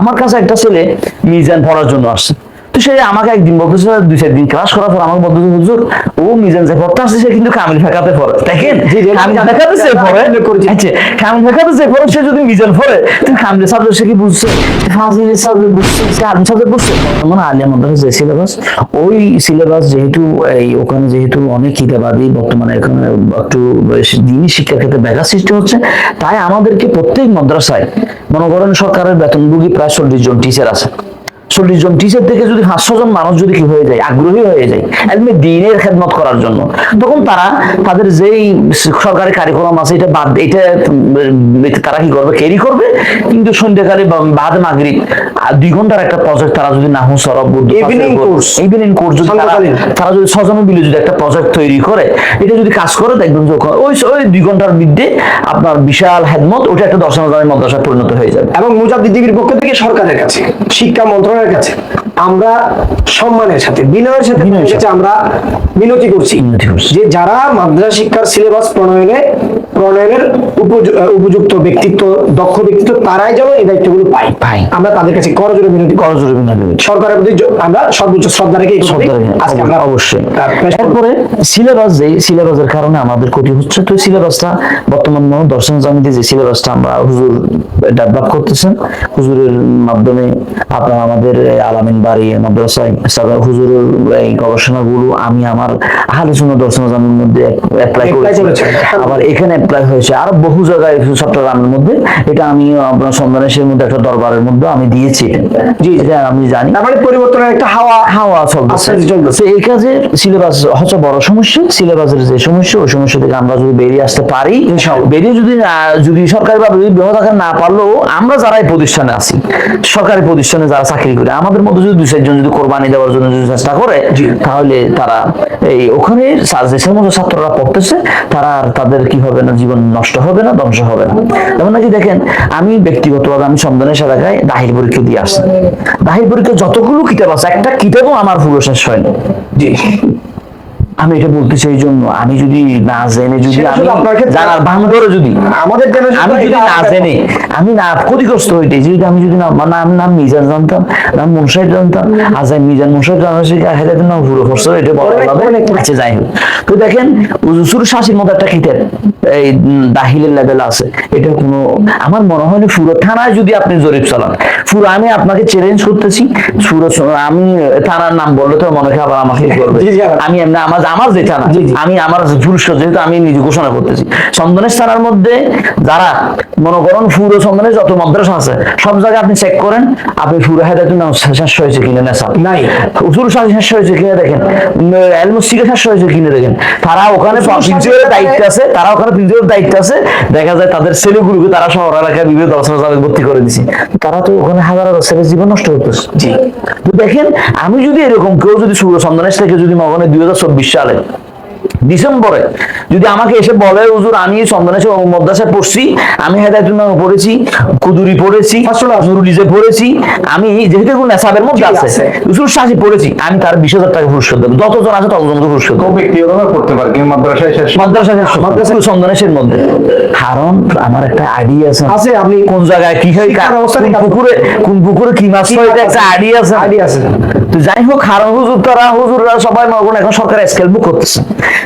আমার কাছে একটা ছেলে মিজান পড়ার জন্য আসছে, তো সে আমাকে একদিন বলতেছে, 2-4 দিন ক্লাস করার পর আমাকে বলতেছে, হুজুর ও মিজান যে পড়তে আসছে সে কিন্তু কামিল ফেকাতে পড়ে। দেখেন কামিল ফেকাতে যে পড়ে, আচ্ছা কামিল ফেকাতে যে পড়ে সে যদি মিজান পড়ে, তুমি কামিল সাবজেক্ট সে কি বুঝছে, ফাজিল সাবজেক্ট বুঝছে, সে আলিম সাবজেক্ট বুঝছে? মানে আলিয়া মাদ্রাসা যে সিলেবাস, ওই সিলেবাস যেহেতু এই ওখানে যেহেতু অনেক কিতাবাদি বর্তমানে এখানে একটু দিনী শিক্ষার ক্ষেত্রে ব্যাঘাত সৃষ্টি হচ্ছে, তাই আমাদেরকে প্রত্যেক মাদ্রাসায় মনে করেন সরকারের বেতনভোগী প্রায় 40 জন টিচার আছে। 40 জন টিচার থেকে যদি 500 জন মানুষ যদি কি হয়ে যায়, আগ্রহী হয়ে যায় একদম দিনের খেদমত করার জন্য, তখন তারা তাদের যেই সরকারি কারিকুলাম আছে এটা বাদ এটা তারা কি করবে, ক্যারি করবে। কিন্তু সন্ধ্যাকালে বাদ মাগরিব 2 ঘন্টার একটা প্রজেক্ট তারা যদি নাহু সরব ইভিনিং কোর্স যদি তারা যদি 6 জন মিলে যদি একটা প্রজেক্ট তৈরি করে, এটা যদি কাজ করে দেখবেন যে ওই 2 ঘন্টার মধ্যে আপনার বিশাল খেদমত ওটা একটা দর্শন মাদ্রাসায় পরিণত হয়ে যাবে। এবং মুজাদ্দিদির পক্ষ থেকে সরকারের কাছে, শিক্ষা মন্ত্রণালয়ের কাছে আমরা সম্মানের সাথে বিনয়ের সাথে আমরা মিনতি করছি যে যারা মাদ্রাসা শিক্ষার সিলেবাস প্রণয়নের উপযুক্ত ব্যক্তিত্ব, দক্ষ ব্যক্তিত্ব, তারাই যেন এই দায়িত্বগুলো পাই। আমরা তাদের কাছে করজোড়ে মিনতি সরকারের প্রতি আমরা সর্বোচ্চ শ্রদ্ধা রেখে আজকে আমরা অবশ্যই। তারপরে সিলেবাস যে সিলেবাসের কারণে আমাদের ক্ষতি হচ্ছে, তো সিলেবাসটা বর্তমান দর্শন জামিতে যে সিলেবাসটা আমরা হুজুর ডেভেলপ করতেছেন, হুজুরের মাধ্যমে আপনার আমাদের আলামিন বাড়ি মাদ্রাসায় হুজুরের এই গবেষণাগুলো আমি আমার আহলে সুন্নাত দর্শন জামির মধ্যে অ্যাপ্লাই করেছি, আবার এখানে অ্যাপ্লাই হয়েছে আর বহু জায়গায় চট্টগ্রামের মধ্যে। এটা আমি আপনার সন্ধানের মধ্যে একটা দরবারের মধ্যে আমি দিয়েছি। জি এটা আমি জানি, তারপরে পরিবর্তনের একটা হাওয়া চলছে। এই কাজে সিলেবাস হচ্ছে বড় সমস্যা। সিলেবাসের যে সমস্যা, ওই সমস্যা থেকে আমরা যদি বেরিয়ে আসতে পারি, বেরিয়ে যদি সরকারি ভাবে বিভাগ না পারলেও আমরা যারা এই প্রতিষ্ঠানে আছি, সরকারি প্রতিষ্ঠানে যারা চাকরি করে, আমাদের মধ্যে যদি 2-4 জন যদি কোরবানি দেওয়ার জন্য যদি চেষ্টা করে, তাহলে তারা এই ওখানে যে সমস্ত ছাত্ররা পড়তেছে তারা আর তাদের কি হবে না, জীবন নষ্ট হবে না, ধ্বংস হবে না। যেমন নাকি দেখেন আমি ব্যক্তিগতভাবে আমি সন্ধানের এলাকায় দাখিল পরীক্ষা দিয়ে আসছি। দাখিল পরীক্ষা যতগুলো কিতাব আছে একটা কিতাবও আমার পুরো শেষ হয়নি। জি আমি এটা বলতে চাই, এই জন্য আমি যদি না জেনে যদি আমি জানার ভান করে যদি আমাদের আমি যদি না জেনে আমি না ক্ষতিগ্রস্ত হইতে, যদি আমি যদি নাম মিজান জানতাম, নাম মুনসাহিদ জানতাম, আজাই মিজান মুনসাহিদ জানতাম নাম পুরো ফসল এটা বড় আচ্ছা যাই হোক। তো দেখেন উসুল শাসির মতো একটা কিতাব এই দাখিলের লেভেল আছে, এটা কোনো আমার মনে হয় না পুরো থানায় যদি আপনি জরিপ চালান, পুরো আমি আপনাকে চ্যালেঞ্জ করতেছি, পুরো আমি থানার নাম বললে তো মনে হয় আবার আমাকে করবে। আমি এমনি আমার যেটা না, আমি আমার পুরস্কার যেহেতু আমি নিজে ঘোষণা করতেছি, চন্দনের থানার মধ্যে যারা মনে করেন পুরো চন্দনের যত মাদ্রাসা আছে সব জায়গায় আপনি চেক করেন, আপনি পুরো হেদায়ত নাম শেষ হয়েছে কিনা, নেশা নাই উসুল শাসি শেষ হয়েছে কিনা দেখেন, এলমুসিকে শেষ হয়েছে কিনা দেখেন। তারা ওখানে প্রিন্সিপালের দায়িত্ব আছে, দেখা যায় তাদের ছেলেগুলোকে তারা শহর এলাকায় বিভিন্ন দর্শনে ভর্তি করে দিচ্ছে, তারা তো ওখানে হাজার ছেলের জীবন নষ্ট করতেছে। জি তো দেখেন আমি যদি এরকম কেউ যদি সূর্য চন্দনের থেকে যদি মগনে 2024 সালে ডিসেম্বরে যদি আমাকে এসে বলে, হুজুর আমি চন্দনেশ্বর মাদ্রাসায় পড়ছি, আমি হেদায়েতুন নামে পড়েছি, কুদুরি পড়েছি, নুরুলিজে পড়েছি, আমি যেহেতু এগুলো নেশাবের মধ্যে আছে উসুল শাসি পড়েছি, আমি তার 20,000 টাকা পুরস্কার দেবো। যতজন আছে ততজন পুরস্কার দেবো। ব্যক্তিগতভাবে করতে পারে কিন্তু মাদ্রাসায় চন্দনেশ্বর মধ্যে। কারণ আমার একটা আইডিয়া আছে আপনি কোন জায়গায় কি হয়, কোন পুকুরে কি মাছ হয়, এটা একটা আইডিয়া আছে। তো যাই হোক, হারান হুজুররা সবাই এখন সরকার স্কেল বুক করতেছে,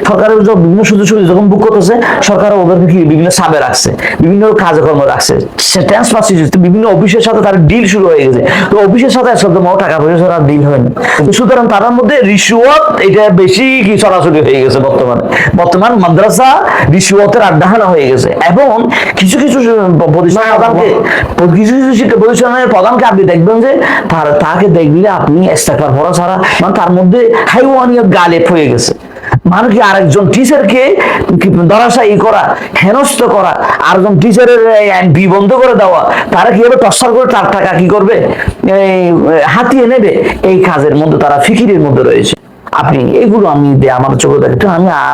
সরকারের বিভিন্ন সুযোগ সুবিধা যখন বুক করতেছে, সরকার ওদেরকে কি বিভিন্ন সাবে রাখছে, বিভিন্ন কার্যক্রম রাখছে, বিভিন্ন অফিসের সাথে তার ডিল শুরু হয়ে গেছে। তো অফিসের সাথে টাকা পয়সা ডিল হয়নি, সুতরাং তার মধ্যে রিশুয়ত এটা বেশি কি সরাসরি হয়ে গেছে। বর্তমান মাদ্রাসা রিশুয়তের আড্ডাহানা হয়ে গেছে, এবং কিছু প্রতিষ্ঠানের প্রধানকে আপনি দেখবেন যে তাকে দেখলে আপনি ইস্তেগফার পড়া ছাড়া মানে তার মধ্যে হাইওয়ানিয়ত গালেব হয়ে গেছে। মানে কি আরেকজন টিচারকে ধরাশায়ী করা, হেনস্থ করা, আরেকজন টিচারের এমপি বন্ধ করে দেওয়া, তারা কিভাবে টর্চার করে তার টাকা কি করবে হাতিয়ে নেবে, এই কাজের মধ্যে তারা ফিকিরের মধ্যে রয়েছে। আপনি এগুলো আমি আমার চোখে দেখতে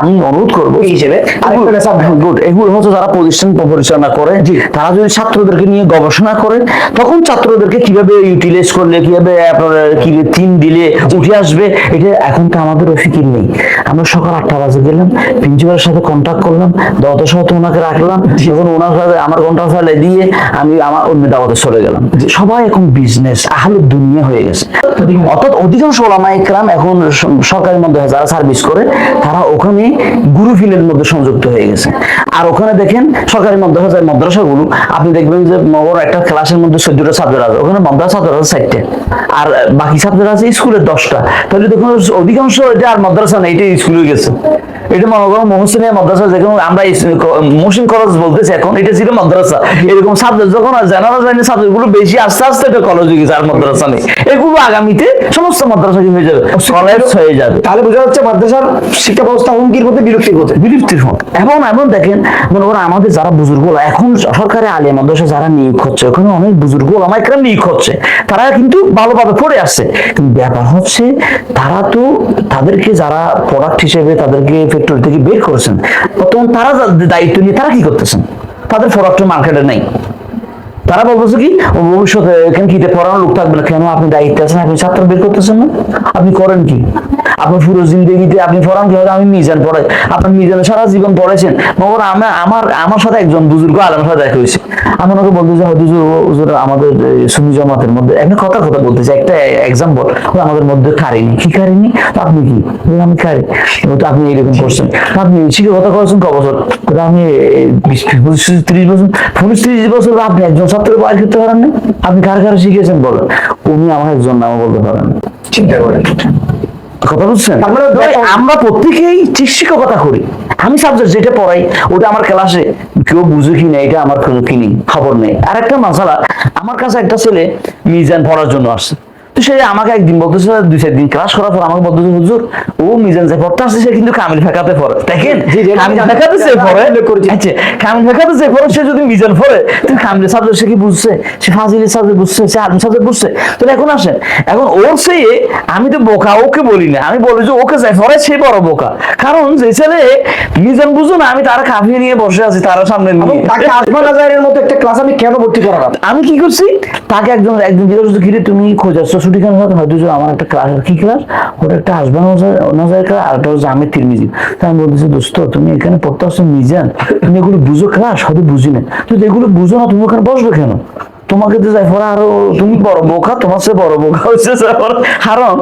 আমি অনুরোধ করবো এই হিসেবে আরেকটা message দেন। গুড, এগুলো হচ্ছে যারা প্রতিষ্ঠান পরিচালনা করে তারা যদি ছাত্রদেরকে নিয়ে গবেষণা করে, তখন ছাত্রদেরকে কিভাবে ইউটিলাইজ করলে, কিভাবে আপনার কি থিম দিলে উঠে আসবে, এটা এখন তো আমাদের ফিকির নেই। আমরা সকাল 8টা বাজে গেলাম, প্রিন্সিপালের সাথে কন্ট্যাক্ট করলাম, দাওয়াতের সাথে ওনাকে রাখলাম, যখন ওনার সাথে আমার কন্ট্রাক্ট ফেলে দিয়ে আমি আমার অন্য দাওয়াতে চলে গেলাম। সবাই এখন বিজনেস আহলে দুনিয়া হয়ে গেছে। অর্থাৎ অধিকাংশ ওলামা ইকরাম এখন সরকারি মাদ্রাসায় যারা সার্ভিস করে তারা ওখানে গুরুফিলের মধ্যে সংযুক্ত হয়ে গেছে। আর ওখানে দেখেন সরকারি মাদ্রাসাগুলো আপনি দেখবেন যে ওর একটা ক্লাসের মধ্যে 14টা সাবজেক্ট আছে, ওখানে মাদ্রাসা ছাত্র আছে 4টে, আর বাকি সাবজেক্ট আছে স্কুলের 10টা। তাহলে দেখুন অধিকাংশ এটা আর মাদ্রাসা নেই, এটা স্কুলে গেছে। এটা মনে করো মহসিনিয়া মাদ্রাসা, যেরকম আমরা মহসিন কলেজ বলতেছি এখন, এটা ছিল মাদ্রাসা। এরকম সাবজেক্ট যখন জেনারেল লাইনের সাবজেক্ট গুলো বেশি আস্তে আস্তে এটা কলেজ হয়ে গেছে, আর মাদ্রাসা নেই। এগুলো আগামীতে সমস্ত মাদ্রাসা কি হয়ে যাবে, কলেজ হয়ে যাবে। তাহলে বোঝা যাচ্ছে মাদ্রাসার শিক্ষা ব্যবস্থা হুমকির মধ্যে বিলুপ্তির ফোন। এবং দেখেন মনে করেন আমাদের যারা বুজুর্গ এখন সরকারি আলিয়া মাদ্রাসা যারা নিয়োগ হচ্ছে, ওখানে অনেক বুজুর্গ ওলামা ইকরাম নিয়োগ হচ্ছে, তারা কিন্তু ভালোভাবে পড়ে আসছে। কিন্তু ব্যাপার হচ্ছে তারা তো তাদেরকে যারা প্রোডাক্ট হিসেবে তাদেরকে ফ্যাক্টরি থেকে বের করেছেন, বর্তমান তারা দায়িত্ব নিয়ে তারা কি করতেছেন, তাদের প্রোডাক্ট মার্কেটে নেই। তারা বলতেছে কি ভবিষ্যতে এখানে কিতে পড়ানোর লোক থাকবে না, কেন আপনি দায়িত্বে আছেন, আপনি ছাত্র বের করতেছেন না, আপনি করেন কি? আপনার পুরো জিন্দগিতে আপনি পড়ান কি? আমি মিজান পড়াই, আপনার মিজানে সারা জীবন পড়েছেন। মগর আমার সাথে একজন বুজুর্গ আলেমের সাথে দেখা হয়েছে। আমি ওনাকে বলতে চাই হুজুর আমাদের সুন্নি জামাতের মধ্যে একটা কথা বলতেছে, একটা এক্সাম্পল, আমাদের মধ্যে কারিনি কি কারিনি, তো আপনি কি? আমি কারি, তো আপনি এরকম করছেন, আপনি শিক্ষকতা করেছেন ক বছর? আমি 30 বছর। 30 বছর আপনি একজন ছাত্রের বাইর করতে পারেন না? আপনি কার শিখিয়েছেন বলেন? উনি আমার একজন নাম বলতে পারেন। চিন্তা করেন, কথা বুঝছেন? আমরা প্রত্যেকেই ঠিক শিক্ষকতা করি। আমি সাবজেক্ট যেটা পড়াই ওটা আমার ক্লাসে কেউ বুঝে কিনা এটা আমার কোনো কিনি খবর নেই। আর একটা মশালা, আমার কাছে একটা ছেলে মিজান পড়ার জন্য আসছে, তো সে আমাকে একদিন বলতেছে, 2-4 দিন ক্লাস করার পর আমাকে বলতেছে হুজুর ও মিজান যে পড়তে আসছে সে কিন্তু কামিল ফেকাতে পড়ে। দেখেন কামিল ফেকাতে যে পড়ে, আচ্ছা কামিল ফেকাতে যে পড়ে সে যদি মিজান পড়ে, তুমি কামিলের সাবজেক্ট সে কি বুঝছে, সে ফাজিলের সাবজেক্ট বুঝছে, সে আর্মি সাবজেক্ট বুঝছে। তাহলে এখন আসেন, এখন ওর সে আমি তো বোকা, ওকে বলি না, আমি বলি যে ওকে যাই পড়ে সে বড় বোকা। কারণ যে ছেলে মিজান বুঝো না, আমি তারা কাফিয়ে নিয়ে বসে আছি তার সামনে নিয়ে। তাকে আসমান আজারের মতো একটা ক্লাস আমি কেন ভর্তি করালাম? আমি কি করছি, তাকে একদিন জিজ্ঞাসা কিরে তুমি খোঁজাচ্ছ ছুটি কেন? হয়তো আমার একটা ক্লাস, কি ক্লাস ওটা, একটা আসবান নজর ক্লাস, আর একটা হচ্ছে আমের তিরমিজি। তাই আমি বলতেছি দোস্ত তুমি এখানে পড়তে আসছো মিজান, তুমি এগুলো বুঝো ক্লাস? হয়তো বুঝি না। যদি এগুলো বুঝো না তুমি ওখানে বসবে কেন? তোমাকে তো যাই পড়া আরো তুমি বড় বোকা, তোমার সে বড় বোকা হচ্ছে কারণ